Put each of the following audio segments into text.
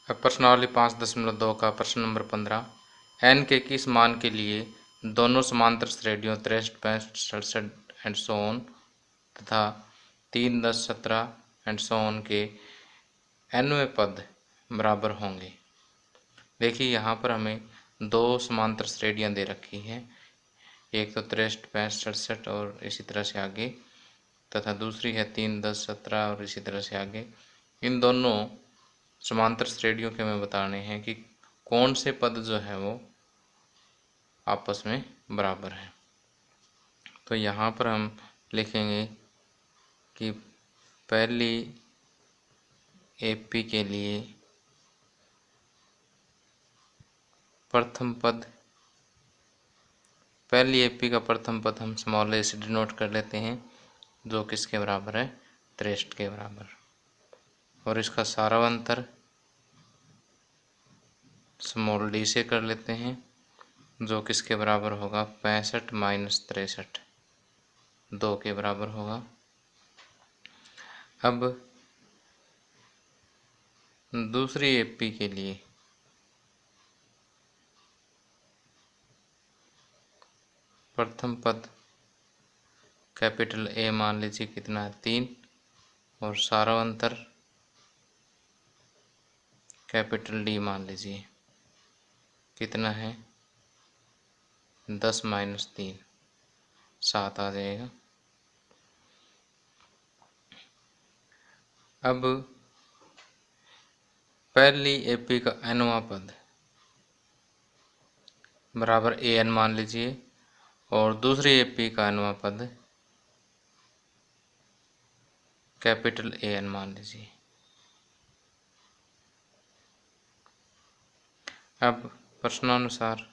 अब प्रश्नावली 5.2 का प्रश्न नंबर 15। एन के किस मान के लिए दोनों समांतर श्रेणियों 63, 65, 67 एंड सो ऑन तथा 3, 10, 17 एंड सो ऑन के nवें पद बराबर होंगे। देखिए यहाँ पर हमें दो समांतर श्रेणियाँ दे रखी हैं, एक तो 63, 65, 67 और इसी तरह से आगे, तथा दूसरी है 3, 10, 17 और इसी तरह से आगे। इन दोनों समांतर श्रेणियों के हमें बताने हैं कि कौन से पद जो है वो आपस में बराबर हैं। तो यहाँ पर हम लिखेंगे कि पहली एपी के लिए प्रथम पद, पहली एपी का प्रथम पद हम स्मॉल ए से डिनोट कर लेते हैं, जो किसके बराबर है, 63 के बराबर। और इसका सारावंतर स्मॉल डी से कर लेते हैं, जो किसके बराबर होगा, 65 माइनस 63, 2 के बराबर होगा। अब दूसरी एपी के लिए प्रथम पद कैपिटल ए मान लीजिए कितना है, 3, और सारावंतर कैपिटल डी मान लीजिए कितना है, 10 माइनस 3, 7 आ जाएगा। अब पहली एपी का nवां पद बराबर an मान लीजिए, और दूसरी एपी का nवां पद कैपिटल AN मान लीजिए। अब प्रश्नानुसार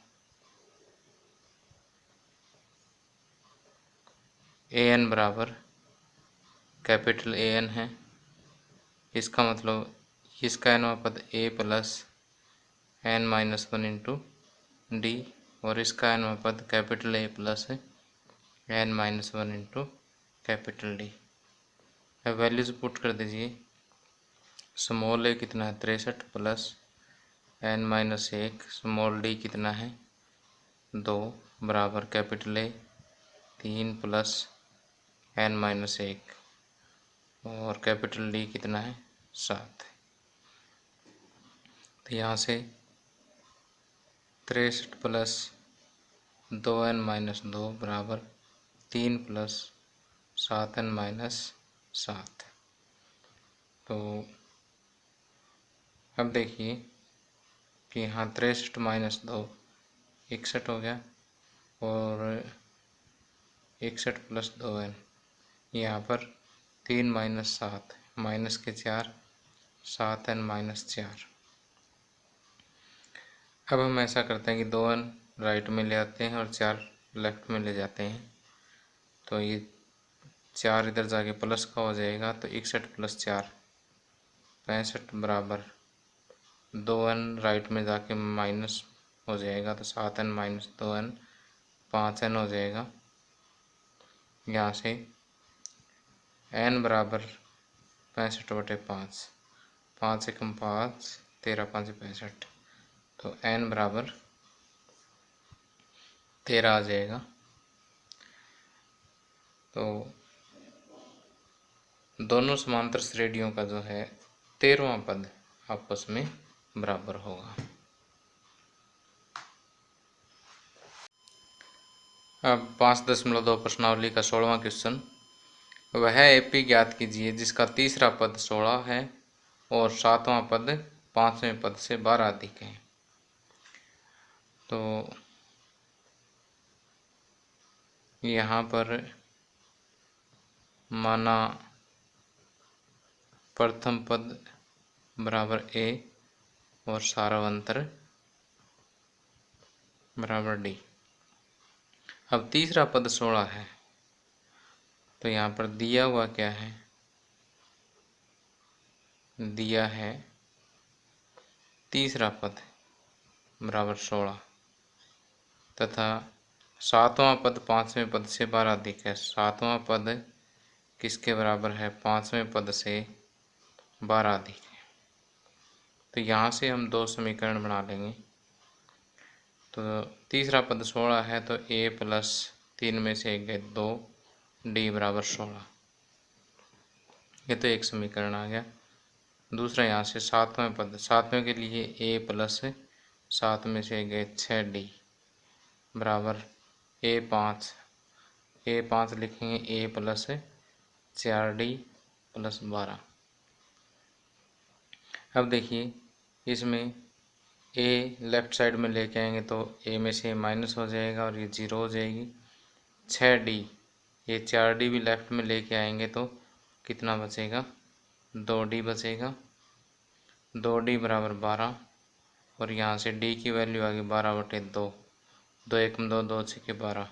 AN बराबर कैपिटल AN है, इसका मतलब इसका nवां पद A plus n minus 1 into D, और इसका nवां पद capital A plus n minus 1 into capital D. अब वैल्यूज पुट कर दीजिए, स्मॉल ए कितना है, 63 plus n minus 1, small D कितना है, 2 बराबर capital A 3 plus n minus 1, और कैपिटल डी कितना है, 7। तो यहाँ से 63 प्लस 2n माइनस 2 बराबर 3 प्लस 7n माइनस 7। तो अब देखिए कि यहाँ 63 माइनस 2 61 हो गया, और 61 प्लस 2n, यहाँ पर 3 माइनस 7 माइनस के 4, 7n माइनस 4। अब हम ऐसा करते हैं कि 2n राइट में ले आते हैं और 4 लेफ्ट में ले जाते हैं, तो ये 4 इधर जाके प्लस का हो जाएगा, तो 61 प्लस 4 65 बराबर 2n राइट में जाके माइनस हो जाएगा, तो 7n माइनस 2n 5n हो जाएगा। यहाँ से n बराबर 65/5, 5 से कम 5, 13 5 65, तो n बराबर 13 आ जाएगा। तो दोनों समांतर श्रेणियों का जो है 13वां पद आपस में बराबर होगा। अब 5.2 प्रश्नावली का 16वां क्वेश्चन। वह एपी ज्ञात कीजिए जिसका तीसरा पद 16 है और 7वां पद 5वें पद से 12 अधिक है। तो यहाँ पर माना प्रथम पद बराबर ए और सारावंतर बराबर डी। अब तीसरा पद 16 है, तो यहाँ पर दिया हुआ क्या है, दिया है तीसरा पद बराबर 16 तथा 7वां पद 5वें पद से 12 अधिक है। 7वां पद किसके बराबर है, 5वें पद से 12 अधिक है। तो यहाँ से हम दो समीकरण बना लेंगे। तो तीसरा पद 16 है, तो a प्लस 3 में से 1 गए 2, d बराबर 16। ये तो एक समीकरण आ गया। दूसरा यहाँ से सातवें पद, सातवें के लिए a प्लस 7 में से 1 गए 6d बराबर a5 लिखेंगे a प्लस 4d प्लस 12। अब देखिए इसमें a लेफ़्ट साइड में लेके आएंगे तो a में से माइनस हो जाएगा और ये 0 हो जाएगी। 6d, ये 4d भी लेफ़्ट में लेके आएंगे तो कितना बचेगा, 2d बचेगा। 2d बराबर 12 और यहाँ से d की वैल्यू आ गई 12/2, 2 एकम 2, 2 छक्के 12,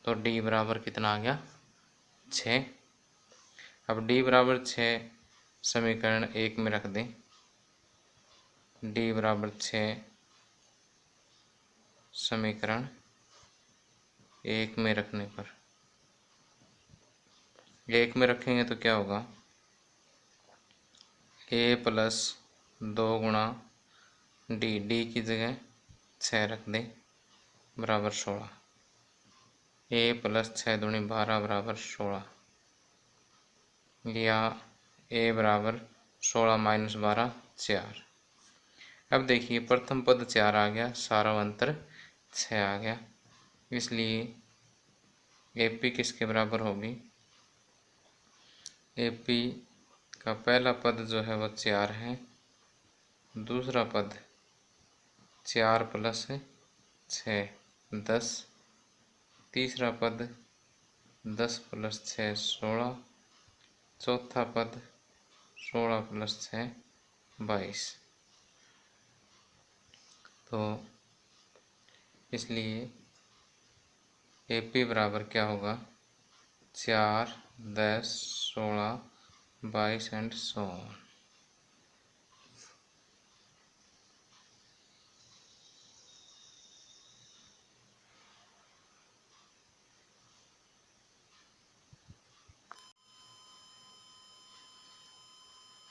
तो d बराबर कितना आ गया, 6। अब d बराबर 6 समीकरण 1 में रख दें। d बराबर 6 समीकरण 1 में रखने पर, 1 में रखेंगे तो क्या होगा, a प्लस 2 गुणा d की जगह 6 रख दें बराबर 16। a प्लस 6 दूनी 12 बराबर 16, या a बराबर 16 माइनस 12 4। अब देखिए प्रथम पद 4 आ गया, सारावंतर 6 आ गया, इसलिए AP किसके बराबर होगी, AP का पहला पद जो है वह 4 है, दूसरा पद 4 प्लस 6 10, तीसरा पद 10 प्लस 6 16, चौथा पद 16 प्लस 6 22। तो इसलिए AP बराबर क्या होगा, 4 10 16 22 एंड सो ऑन।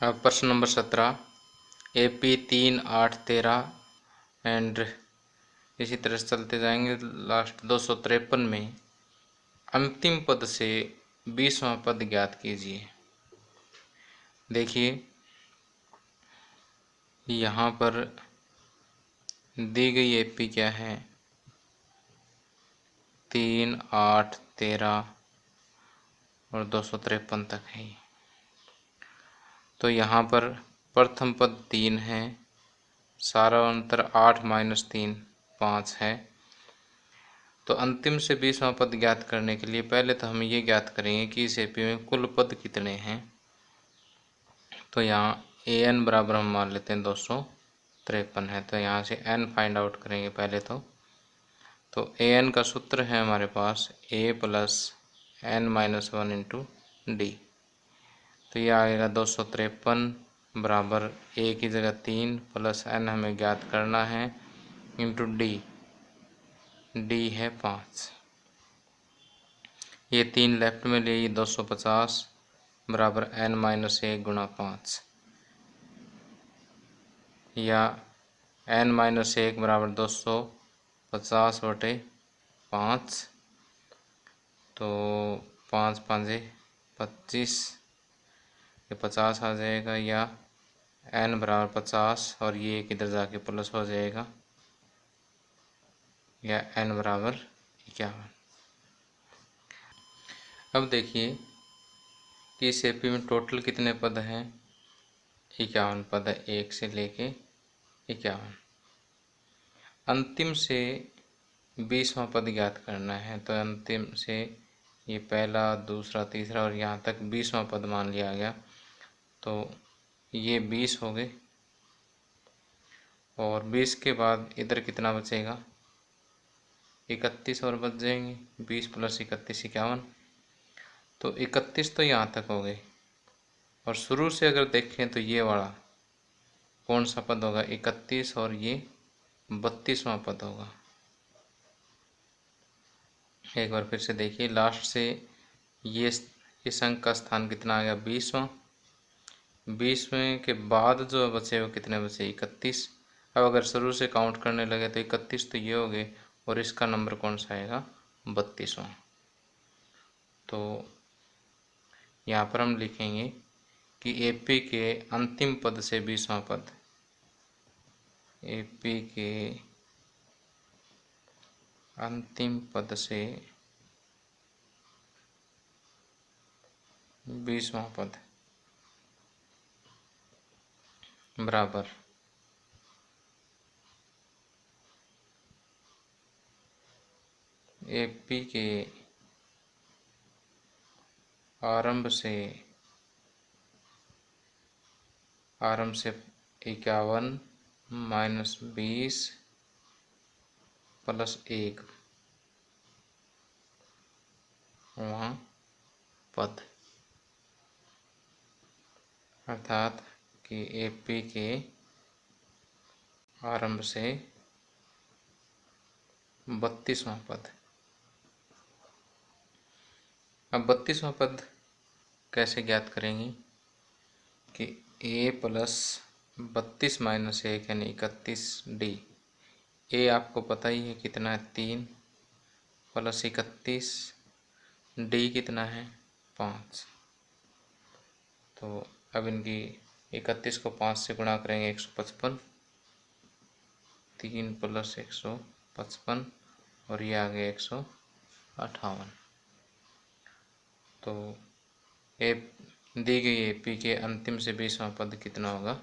अब प्रश्न नंबर 17, AP 3 8 13 एंड इसी तरह से चलते जाएंगे। लास्ट 253 में अंतिम पद से 20वां पद ज्ञात कीजिए। देखिए यहाँ पर दी गई AP क्या है, 3 8 13 और 253 तक है। तो यहाँ पर प्रथम पद 3 है, सारा अंतर 8 माइनस 3 5 है। तो अंतिम से 20वां पद ज्ञात करने के लिए पहले तो हम ये ज्ञात करेंगे कि इस AP में कुल पद कितने हैं। तो यहाँ AN बराबर हम मान लेते हैं 253 है, तो यहाँ से N फाइंड आउट करेंगे पहले तो AN का सूत्र है हमारे पास A plus N minus 1 into D। तो यह आएगा 253 बराबर A की जगह 3 प्लस N हमें ज्ञात करना है इंटू D है 5। ये 3 लेफ्ट में ले 250 बराबर N माइनस 1 गुणा 5, या N माइनस 1 बराबर 250/5, तो 5 5 25, ये 50 आ जाएगा, या N बराबर 50 और ये एक इधर जाके प्लस हो जाएगा, या N बराबर 51। अब देखिए कि इस AP में टोटल कितने पद हैं, 51 पद है, 1 से लेके 51। अंतिम से 20वां पद ज्ञात करना है, तो अंतिम से ये पहला दूसरा तीसरा और यहाँ तक 20वां पद मान लिया गया, तो ये 20 हो गए और 20 के बाद इधर कितना बचेगा, 31 और बच जाएंगे। 20 प्लस 31 51, तो 31 तो यहाँ तक हो गए। और शुरू से अगर देखें तो ये वाला कौन सा पद होगा, 31 और ये 32वां पद होगा। एक बार फिर से देखिए, लास्ट से ये इस अंक का स्थान कितना आ गया, 20वां। 20 में के बाद जो बचे वो कितने बचे, 31। अब अगर शुरू से काउंट करने लगे तो 31 तो ये हो गए, और इसका नंबर कौन सा आएगा, 32वां। तो यहाँ पर हम लिखेंगे कि एपी के अंतिम पद से 20वां पद, एपी के अंतिम पद से 20वां पद बराबर एपी के आरंभ से 51 माइनस 20 प्लस 1 वहाँ पद, अर्थात कि एपी के आरंभ से 32वां पद। अब 32वां पद कैसे ज्ञात करेंगे कि ए प्लस 32 माइनस 1 यानी 31D। ए आपको पता ही है कितना है, 3 प्लस 31, डी कितना है, 5। तो अब इनकी 31 को 5 से गुणा करेंगे 155, 3 प्लस 155 और ये आ गया 158। तो ए दी गई एपी के अंतिम से 20वां पद कितना होगा,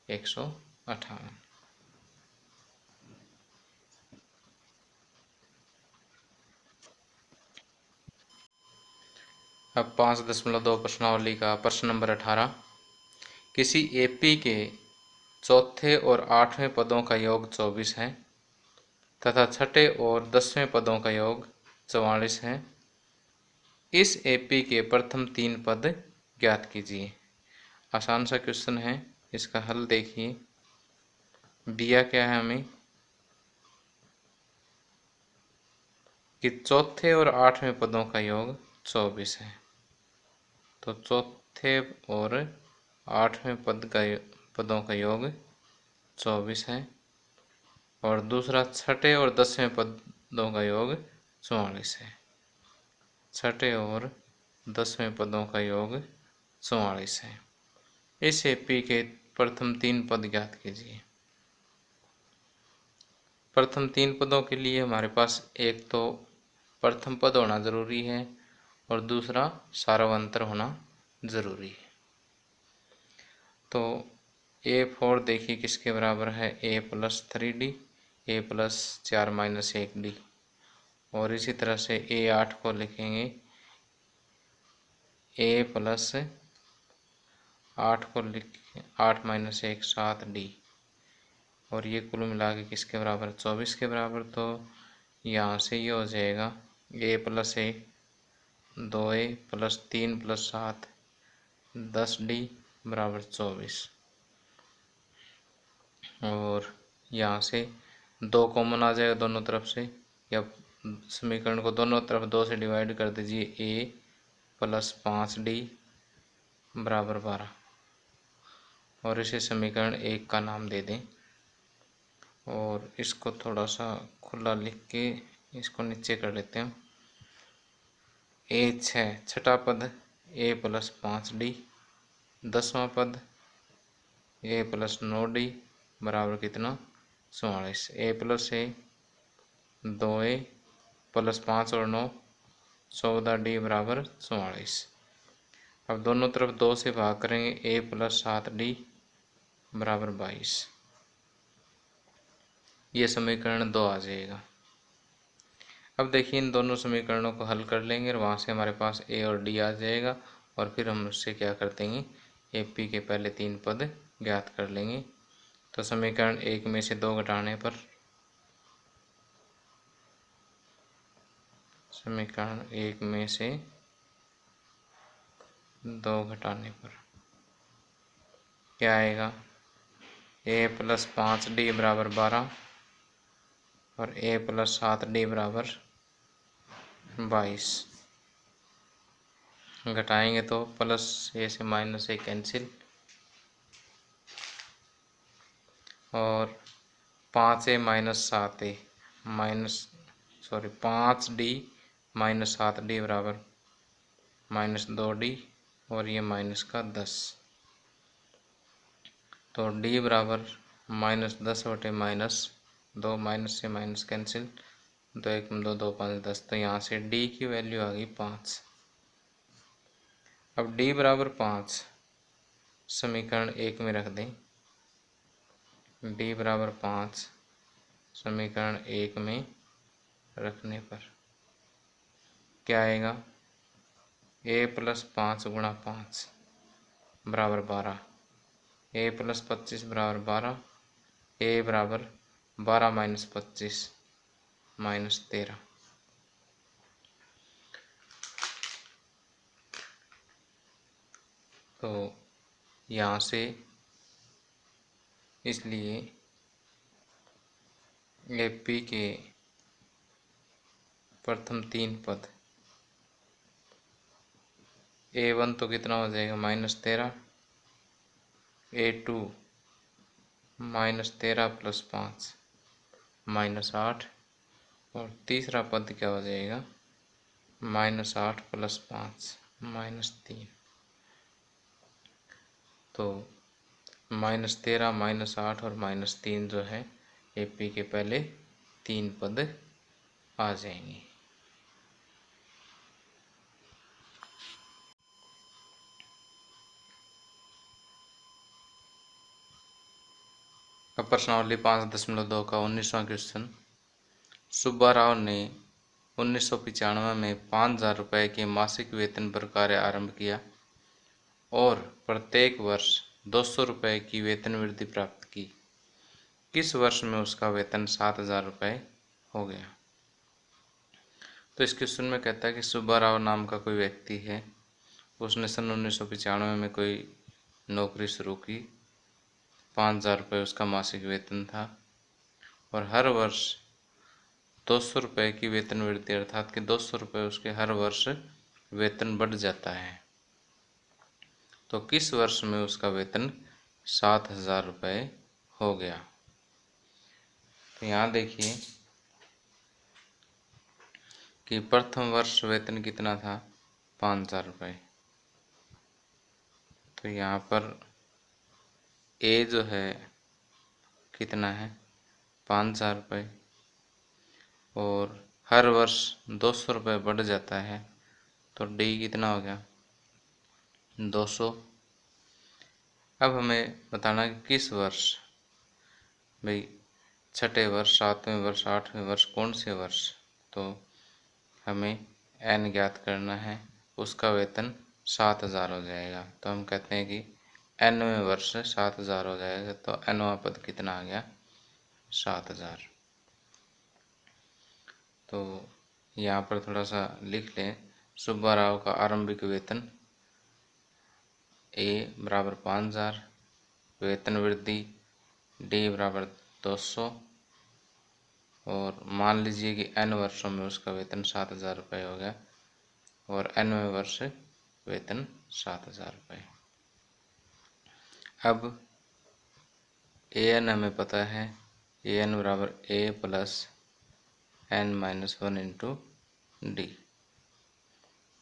158। अब 5.2 प्रश्नावली का प्रश्न नंबर 18। किसी एपी के चौथे और 8वें पदों का योग 24 है तथा छठे और 10वें पदों का योग 44 है। इस एपी के प्रथम 3 पद ज्ञात कीजिए। आसान सा क्वेश्चन है, इसका हल देखिए। दिया क्या है हमें कि चौथे और 8वें पदों का योग 24 है। तो चौथे और 8वें पदों का योग 24 है और दूसरा छठे और 10वें पदों का योग 44 है। छठे और 10वें पदों का योग 44 है। इस एपी के प्रथम 3 पद ज्ञात कीजिए। प्रथम 3 पदों के लिए हमारे पास एक तो प्रथम पद होना जरूरी है और दूसरा सार्वंतर होना जरूरी है। तो A4 देखिए किसके बराबर है, A plus 3D, A plus 4 minus 1D। और इसी तरह से A8 को लिखेंगे A प्लस 8 को लिख 8 माइनस 1 7D। और ये कुल मिला के किसके बराबर, 24 के बराबर। तो यहाँ से ये हो जाएगा A plus 1 2A plus 3 plus 7 10D बराबर 24। और यहाँ से 2 कॉमन आ जाएगा दोनों तरफ से, या समीकरण को दोनों तरफ 2 से डिवाइड कर दीजिए। A प्लस 5D बराबर 12। और इसे समीकरण 1 का नाम दे दें और इसको थोड़ा सा खुला लिख के इसको नीचे कर लेते हैं। A6 छठा पद A प्लस 5D। 10वां पद A प्लस 9D बराबर कितना, 44। A प्लस 2A प्लस 5 और 9 14D बराबर 44। अब दोनों तरफ 2 से भाग करेंगे। A प्लस 7D बराबर 22। ये समीकरण 2 आ जाएगा। अब देखिए इन दोनों समीकरणों को हल कर लेंगे और वहाँ से हमारे पास A और D आ जाएगा। और फिर हम उससे क्या कर देंगे, AP के पहले 3 पद ज्ञात कर लेंगे। तो समीकरण 1 में से 2 घटाने पर, समीकरण 1 में से 2 घटाने पर क्या आएगा, A प्लस 5D बराबर 12 और A प्लस 7D बराबर 22। घटाएंगे तो प्लस A से माइनस A कैंसिल, और 5A-7A -5D-7D बराबर -2D और ये माइनस का 10। तो D बराबर -10/-2, माइनस से माइनस कैंसिल, 2 1 2 2 5 10। तो यहाँ से D की वैल्यू आ गई 5। अब D बराबर 5 समीकरण 1 में रख दें। D बराबर 5 समीकरण 1 में रखने पर क्या आएगा? A + 5 × 5 बराबर 12, A + 25 बराबर 12, A बराबर 12 - 25 -13। तो यहाँ से इसलिए AP के प्रथम 3 पद A1 तो कितना हो जाएगा? -13, A2 -13 + 5 -8 और तीसरा पद क्या हो जाएगा? -8 + 5 -3। तो -13 -8 और -3 जो है AP के पहले 3 पद आ जाएंगे। अब प्रश्नावली 5.2 का 19वां क्वेश्चन। सुब्बा राव ने 1995 में 5,000 रुपये के मासिक वेतन पर कार्य आरंभ किया और प्रत्येक वर्ष 200 रुपये की वेतन वृद्धि प्राप्त की। किस वर्ष में उसका वेतन 7,000 रुपये हो गया? तो इस क्वेश्चन में कहता है कि सुब्बा राव नाम का कोई व्यक्ति है, उसने सन 1995 में कोई नौकरी शुरू की, 5,000 रुपये उसका मासिक वेतन था और हर वर्ष 200 रुपये की वेतन वृद्धि, अर्थात कि 200 रुपये उसके हर वर्ष वेतन बढ़ जाता है। तो किस वर्ष में उसका वेतन 7,000 रुपये हो गया? तो यहाँ देखिए कि प्रथम वर्ष वेतन कितना था? 5,000 रुपये। तो यहाँ पर A जो है कितना है? 5,000 रुपये और हर वर्ष 200 रुपये बढ़ जाता है, तो D कितना हो गया? 200। अब हमें बताना कि किस वर्ष, भाई छठे वर्ष, 7वें वर्ष, 8वें वर्ष, कौन से वर्ष? तो हमें n ज्ञात करना है, उसका वेतन 7,000 हो जाएगा। तो हम कहते हैं कि nवें वर्ष 7,000 हो जाएगा। तो nवां पद कितना आ गया? 7,000। तो यहाँ पर थोड़ा सा लिख लें। सुब्बा राव का आरंभिक वेतन A बराबर 5,000, वेतन वृद्धि D बराबर 200 और मान लीजिए कि n वर्षों में उसका वेतन 7,000 रुपये हो गया और nवें वर्ष वेतन 7,000 रुपये। अब an हमें पता है, an बराबर A + n-1 × D।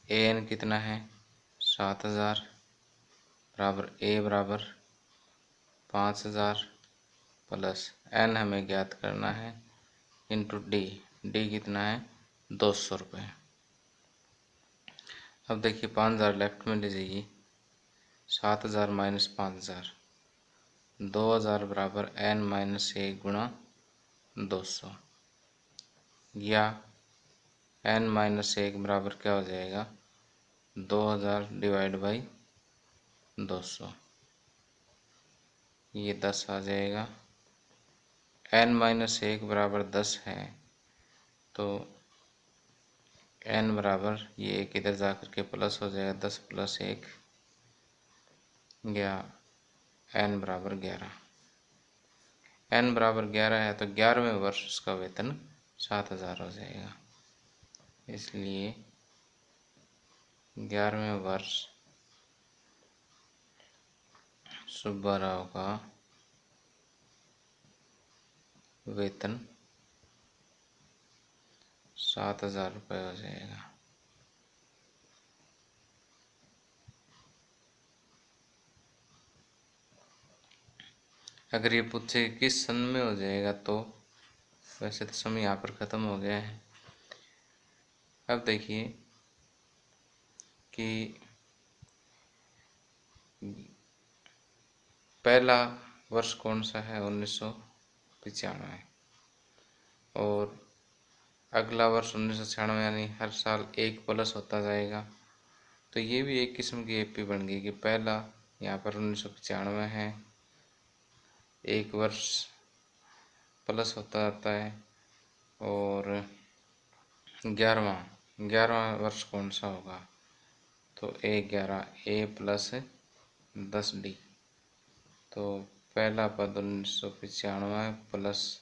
an कितना है? 7,000 बराबर A बराबर 5,000 प्लस n हमें ज्ञात करना है इंटू D। D कितना है? 200 रुपये। अब देखिए 5,000 लेफ्ट में ले जाइए, 7,000 - 5,000, 2,000 बराबर n-1 × 200 या n-1 बराबर क्या हो जाएगा? 2,000 / 200, ये 10 आ जाएगा। n-1 बराबर 10 है, तो n बराबर ये एक इधर जा कर के प्लस हो जाएगा, 10 + 1 या n बराबर 11। n बराबर 11 है तो 11वें वर्ष उसका वेतन 7,000 हो जाएगा। इसलिए 11वें वर्ष सुब्बा राव का वेतन 7,000 रुपये हो जाएगा। अगर ये पूछे किस सन में हो जाएगा तो वैसे तो समय यहाँ पर ख़त्म हो गया है। अब देखिए कि पहला वर्ष कौन सा है, 1995, और अगला वर्ष 1996, यानी हर साल एक प्लस होता जाएगा। तो ये भी एक किस्म की एपी बन गई कि पहला यहाँ पर 1995 है, एक वर्ष प्लस होता जाता है, और 11वां वर्ष कौन सा होगा, तो A11 A प्लस 10D। तो पहला पद 1995 प्लस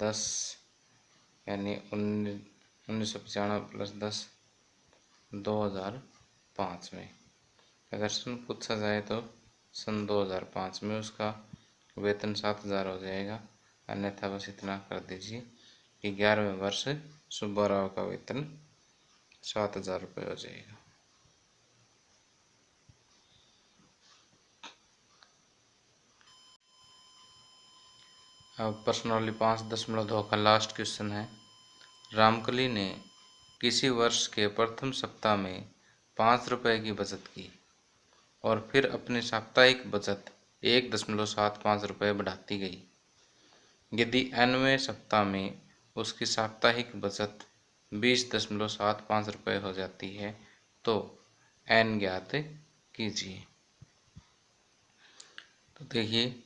10 यानी 1995 प्लस 10 2005 में। अगर सन पूछा जाए तो सन 2005 में उसका वेतन 7,000 हो जाएगा। अन्यथा बस इतना कर दीजिए कि 11वें वर्ष सुब्बाराव का वेतन 7,000 रुपये हो जाएगा। अब प्रश्नावली 5.2 का लास्ट क्वेश्चन है। रामकली ने किसी वर्ष के प्रथम सप्ताह में 5 रुपये की बचत की और फिर अपनी साप्ताहिक बचत 1.75 रुपये बढ़ाती गई। यदि nवें सप्ताह में उसकी साप्ताहिक बचत 20.75 रुपये हो जाती है तो n ज्ञात कीजिए। तो देखिए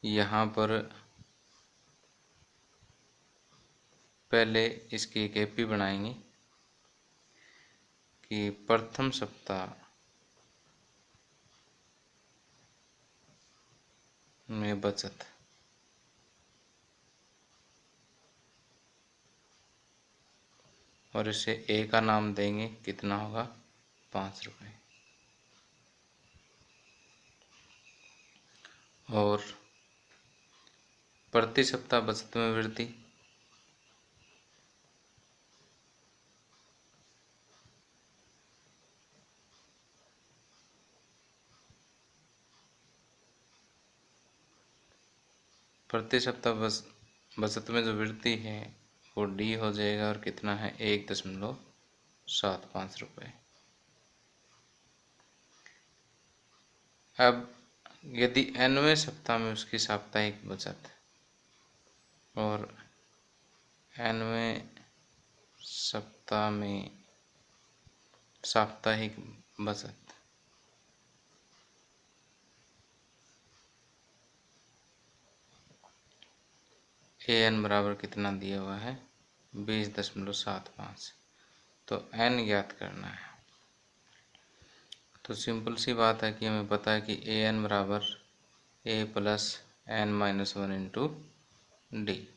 यहाँ पर पहले इसकी एक एपी बनाएंगे कि प्रथम सप्ताह में बचत और इसे ए का नाम देंगे, कितना होगा 5 रुपये। और प्रति सप्ताह बचत में वृद्धि, प्रति सप्ताह बचत में जो वृद्धि है वो डी हो जाएगा और कितना है 1.75 रुपये। अब यदि nवें सप्ताह में उसकी साप्ताहिक बचत और nवें सप्ताह में साप्ताहिक बचत an बराबर कितना दिया हुआ है 20.75। तो n ज्ञात करना है। तो सिंपल सी बात है कि हमें पता है कि an बराबर a plus n minus 1 into D.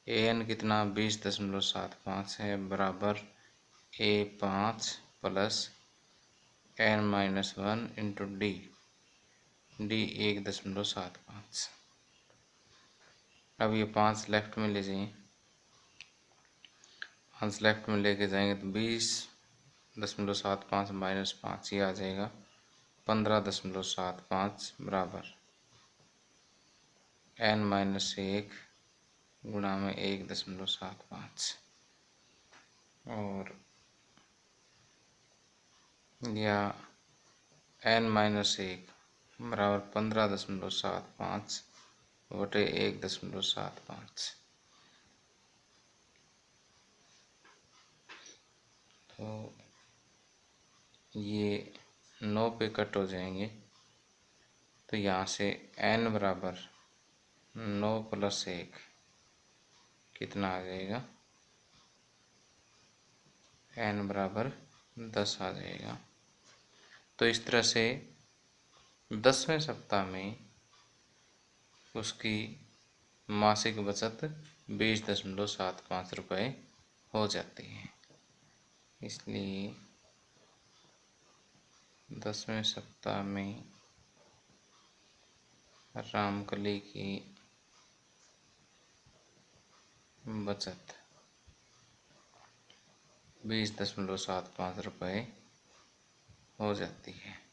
an कितना 20.75 है बराबर a5 plus n minus 1 into D, D 1.75। अब ये 5 लेफ्ट में ले जाइए, 5 लेफ्ट में लेके जाएंगे तो 20.75 माइनस 5 ये आ जाएगा 15.75 बराबर n माइनस 1 गुणा में 1.75 और या n माइनस 1 बराबर 15.75 बटे 1.75। तो ये 9 पे कट हो जाएंगे। तो यहाँ से n बराबर 9 प्लस 1 कितना आ जाएगा, n बराबर 10 आ जाएगा। तो इस तरह से 10वें सप्ताह में उसकी मासिक बचत 20.75 रुपये हो जाती है। इसलिए 10वें सप्ताह में रामकली की बचत 20.75 रुपये हो जाती है।